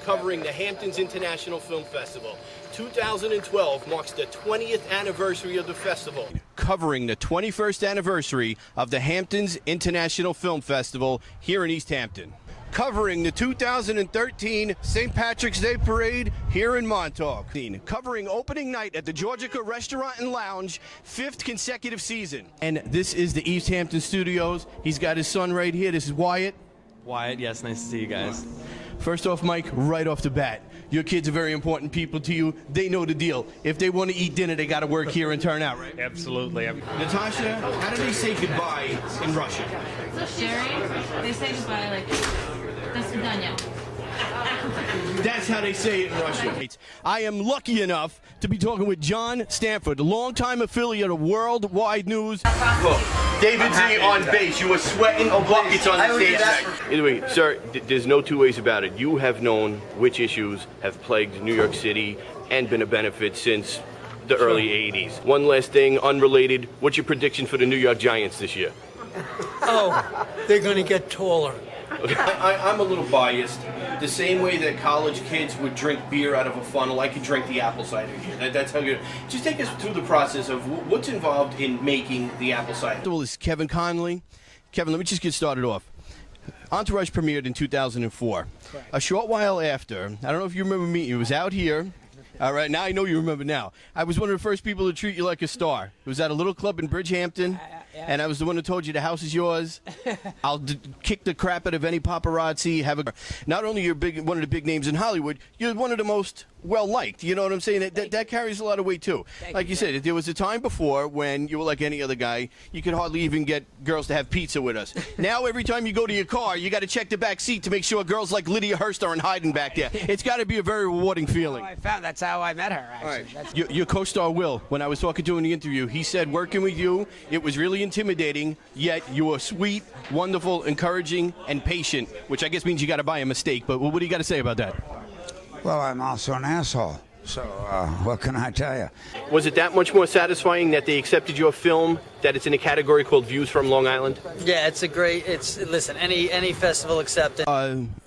covering the Hamptons International Film Festival. 2012 marks the 20th anniversary of the festival. Covering the 21st anniversary of the Hamptons International Film Festival here in East Hampton. Covering the 2013 St. Patrick's Day Parade here in Montauk. Covering opening night at the Georgica Restaurant and Lounge, 5th consecutive season. And this is the East Hampton Studios. He's got his son right here. This is Wyatt. Wyatt, yes, nice to see you guys. First off, Mike, right off the bat, your kids are very important people to you. They know the deal. If they want to eat dinner, they got to work here and turn out, right? Absolutely. Natasha, how do they say goodbye in Russian? So Sherry, they say goodbye like, "До свидания." That's how they say it in Russian. I am lucky enough to be talking with John Stanford, a longtime affiliate of Worldwide News. Look, David Z on bass. You were sweating buckets on the stage. Anyway, sir, there's no two ways about it. You have known which issues have plagued New York City and been a benefit since the early 80s. One last thing, unrelated. What's your prediction for the New York Giants this year? Oh, they're going to get taller. Okay. I'm a little biased. The same way that college kids would drink beer out of a funnel, I could drink the apple cider here. That's how good. Just take us through the process of what's involved in making the apple cider. Well, this is Kevin Connolly. Kevin, let me just get started off. Entourage premiered in 2004. Correct. A short while after, I don't know if you remember me, it was out here. All right, now I know you remember now. I was one of the first people to treat you like a star. It was at a little club in Bridgehampton. And I was the one who told you the house is yours. I'll kick the crap out of any paparazzi. Not only you're one of the big names in Hollywood, you're one of the most well-liked. You know what I'm saying? That carries a lot of weight, too. Like you said, there was a time before when you were like any other guy. You could hardly even get girls to have pizza with us. Now, every time you go to your car, you got to check the back seat to make sure girls like Lydia Hurst aren't hiding back there. It's got to be a very rewarding feeling. I found that's how I met her, actually. All right. Your co-star, Will, when I was talking to him in the interview, he said working with you, it was really intimidating, yet you were sweet, wonderful, encouraging, and patient, which I guess means you got to buy a mistake. But what do you got to say about that? Well, I'm also an asshole, so what can I tell you? Was it that much more satisfying that they accepted your film, that it's in a category called Views from Long Island? Yeah, listen, any festival accepted.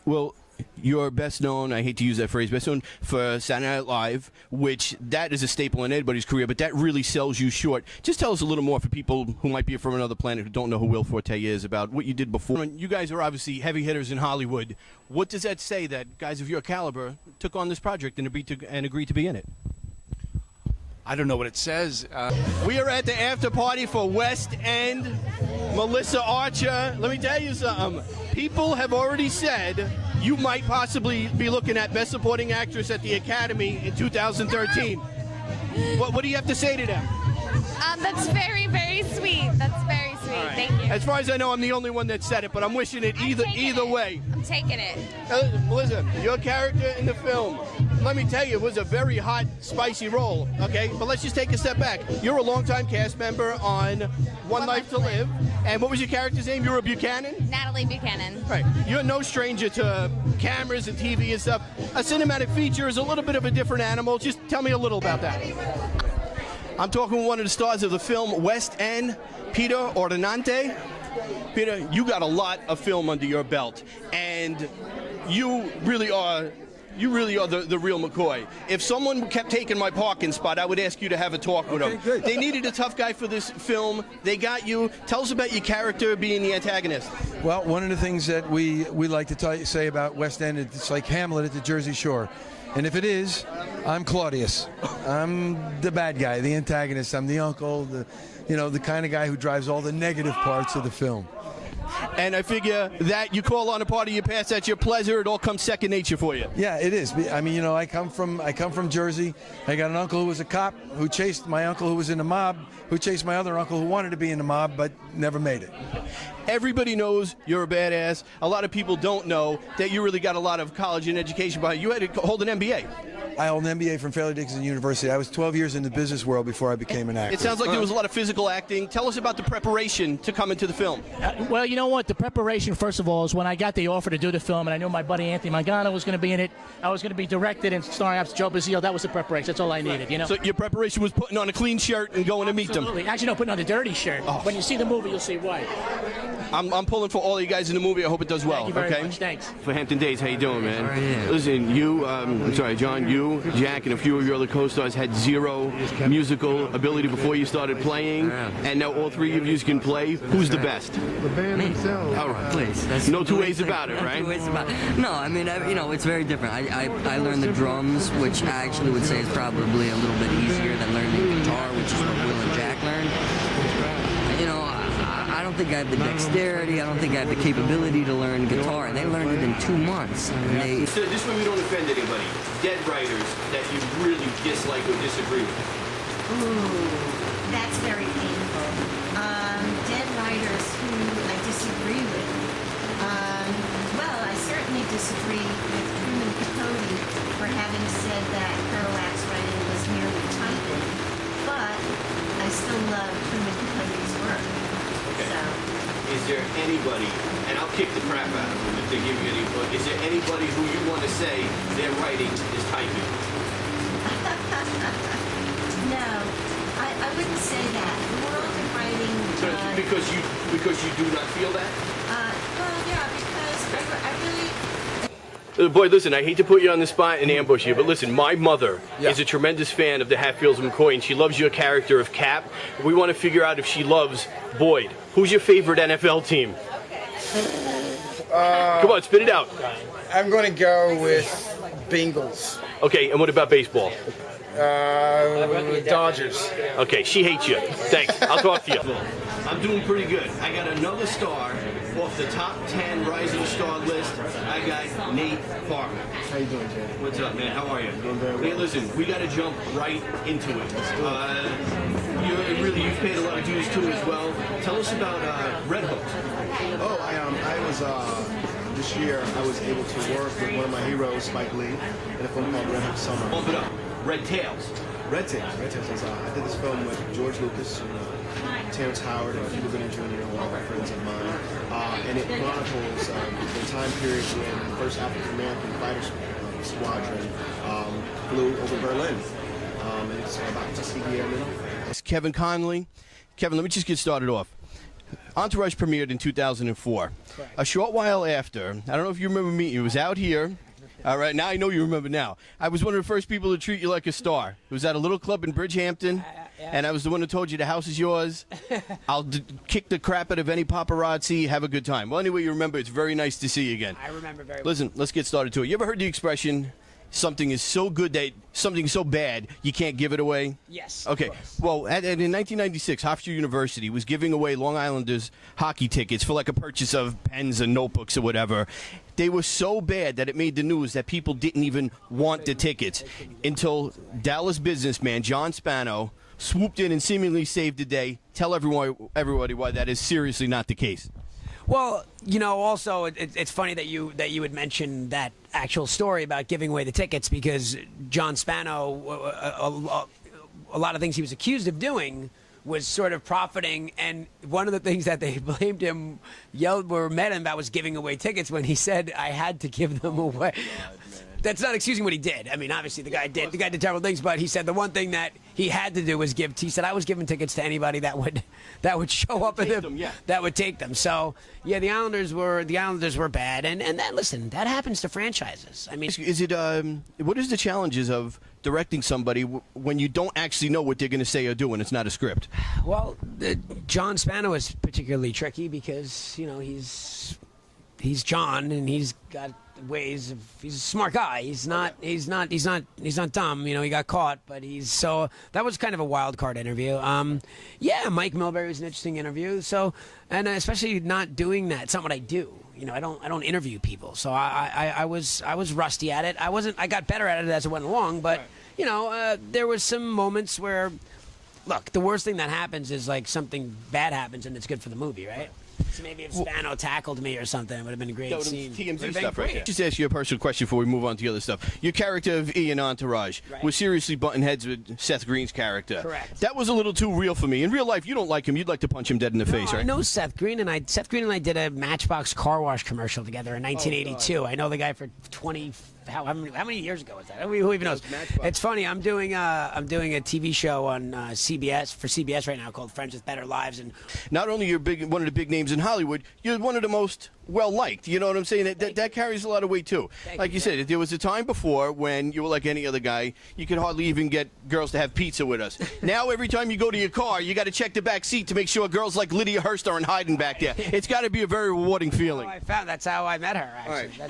Well, you're best known, I hate to use that phrase, best known for Saturday Night Live, which that is a staple in anybody's career, but that really sells you short. Just tell us a little more for people who might be from another planet who don't know who Will Forte is about what you did before. You guys are obviously heavy hitters in Hollywood. What does that say that guys of your caliber took on this project and agreed to be in it? I don't know what it says. We are at the after party for West End. Melissa Archer, let me tell you something. People have already said you might possibly be looking at Best Supporting Actress at the Academy in 2013. What do you have to say to them? That's very, very sweet. That's very sweet. Right. Thank you. As far as I know, I'm the only one that said it, but I'm wishing it either way. I'm taking it. Melissa, your character in the film, let me tell you, it was a very hot, spicy role, okay? But let's just take a step back. You're a longtime cast member on One Life to Live. And what was your character's name? You were Buchanan? Natalie Buchanan. Right. You're no stranger to cameras and TV and stuff. A cinematic feature is a little bit of a different animal. Just tell me a little about that. I'm talking with one of the stars of the film West End, Peter Ordinante. Peter, you got a lot of film under your belt, and you really are the real McCoy. If someone kept taking my parking spot, I would ask you to have a talk with them. Good. They needed a tough guy for this film. They got you. Tell us about your character being the antagonist. Well, one of the things that we like to say about West End, it's like Hamlet at the Jersey Shore. And if it is, I'm Claudius. I'm the bad guy, the antagonist. I'm the uncle, the kind of guy who drives all the negative parts of the film. And I figure that you call on a part of your past, that's your pleasure. It all comes second nature for you. Yeah, it is. I mean, I come from Jersey. I got an uncle who was a cop who chased my uncle who was in the mob, who chased my other uncle who wanted to be in the mob but never made it. Everybody knows you're a badass. A lot of people don't know that you really got a lot of college and education behind you. You had to hold an MBA. I hold an MBA from Fairleigh Dickinson University. I was 12 years in the business world before I became an actor. It sounds like there was a lot of physical acting. Tell us about the preparation to come into the film. Well, you know what? The preparation, first of all, is when I got the offer to do the film, and I knew my buddy Anthony Mangano was going to be in it. I was going to be directed and starring opposite Joe Bazile. That was the preparation. That's all I needed, you know? So your preparation was putting on a clean shirt and going to meet them. Absolutely. Actually, no, putting on a dirty shirt. Oh. When you see the movie, you'll see why. I'm pulling for all you guys in the movie. I hope it does well. Thank you very okay? much. Thanks. For Hampton Days, how you doing, man? How are you? Listen, I'm sorry, John, you, Jack, and a few of your other co-stars had zero musical ability before you started playing, and now all three of you can play. Who's the best? The band themselves. All right. Please. That's No two ways about it, right? No 2 ways about it. No, I mean, it's very different. I learned the drums, which I actually would say is probably a little bit easier than learning guitar, which is what Will and Jack learned. You know, I don't think I have the dexterity. I don't think I have the capability to learn guitar, and they learned it in 2 months. And So this way we don't offend anybody. Dead writers that you really dislike or disagree with. Ooh, that's very painful. Dead writers who I disagree with. Well, I certainly disagree with Truman Capote for having said that Kerouac's writing was merely typing, but I still love Truman Capote's work. Okay. So, Is there anybody, and I'll kick the crap out of them if they give you any book, is there anybody who you want to say their writing is typing? no, I wouldn't say that. The world of writing. Because you do not feel that? Well, yeah, because I really. Boy, listen, I hate to put you on the spot and ambush you, but listen, my mother is a tremendous fan of the Hatfields and McCoy, and she loves your character of Cap. We want to figure out if she loves Boyd. Who's your favorite NFL team? Come on, spit it out. I'm going to go with Bengals. Okay, and what about baseball? Dodgers. Okay, she hates you. Thanks. I'll talk to you. I'm doing pretty good. I got another star off the top 10 rising star list. I got Nate Parker. How you doing, Jay? What's up, man? How are you? Doing very well. Hey, listen, we got to jump right into it. You've paid a lot of dues too as well. Tell us about Red Hook. Oh, I was this year I was able to work with one of my heroes, Spike Lee, in a film called Red Hook Summer. Bump it up. Red Tails. Red Tails is I did this film with George Lucas, Terrence Howard, and Cuba Gooding Jr., all my friends of mine, and it chronicles the time period when the first African American fighter squadron flew over Berlin, and it's about Tuskegee Airmen. It's Kevin Conley. Kevin, let me just get started off. Entourage premiered in 2004. Correct. A short while after, I don't know if you remember me, it was out here. All right, now I know you remember now. I was one of the first people to treat you like a star. It was at a little club in Bridgehampton, and I was the one who told you the house is yours. I'll kick the crap out of any paparazzi, have a good time. Well, anyway, you remember, it's very nice to see you again. I remember very well. Listen, let's get started to it. You ever heard the expression, something is so good that something's so bad you can't give it away? Yes. Okay. Well, in 1996, Hofstra University was giving away Long Islanders hockey tickets for like a purchase of pens and notebooks or whatever. They were so bad that it made the news that people didn't even want the tickets until Dallas businessman John Spano swooped in and seemingly saved the day. Tell everybody why that is seriously not the case. Well, you know, also it's funny that you would mention that actual story about giving away the tickets, because John Spano, a lot of things he was accused of doing was sort of profiting, and one of the things that they blamed him, met him about, was giving away tickets when he said, I had to give them away. That's not excusing what he did. I mean, obviously the guy did terrible things, but he said the one thing that he had to do was give. He said, I was giving tickets to anybody that would show up that would take them. So yeah, the Islanders were bad, and then listen, that happens to franchises. I mean, is it what is the challenges of directing somebody when you don't actually know what they're going to say or do, and it's not a script? Well, John Spano is particularly tricky because, you know, he's John, and he's got ways of, he's a smart guy. He's not dumb. You know, he got caught, but that was kind of a wild card interview. Yeah, Mike Milbury was an interesting interview. So, and especially not doing that. It's not what I do. You know, I don't interview people. So I was rusty at it. I got better at it as it went along, but you know, there was some moments where, look, the worst thing that happens is like something bad happens and it's good for the movie, right? So maybe if Spano tackled me or something, it would have been a great That would scene. have TMZ Would've been stuff right great. there. Just ask you a personal question before we move on to the other stuff. Your character of Ian Entourage was seriously butting heads with Seth Green's character. Correct. That was a little too real for me. In real life, you don't like him. You'd like to punch him dead in the face, I right? know Seth Green and I did a Matchbox car wash commercial together in 1982. I know the guy for 20. How many years ago was that? Who even knows? It's funny. I'm doing a TV show on CBS right now called Friends with Better Lives, and not only you're one of the big names in Hollywood, you're one of the most well liked. You know what I'm saying? That carries a lot of weight too. Like you said, there was a time before when you were like any other guy. You could hardly even get girls to have pizza with us. Now every time you go to your car, you got to check the back seat to make sure girls like Lydia Hurst aren't hiding back there. It's got to be a very rewarding feeling. I found that's how I met her. Actually, All right.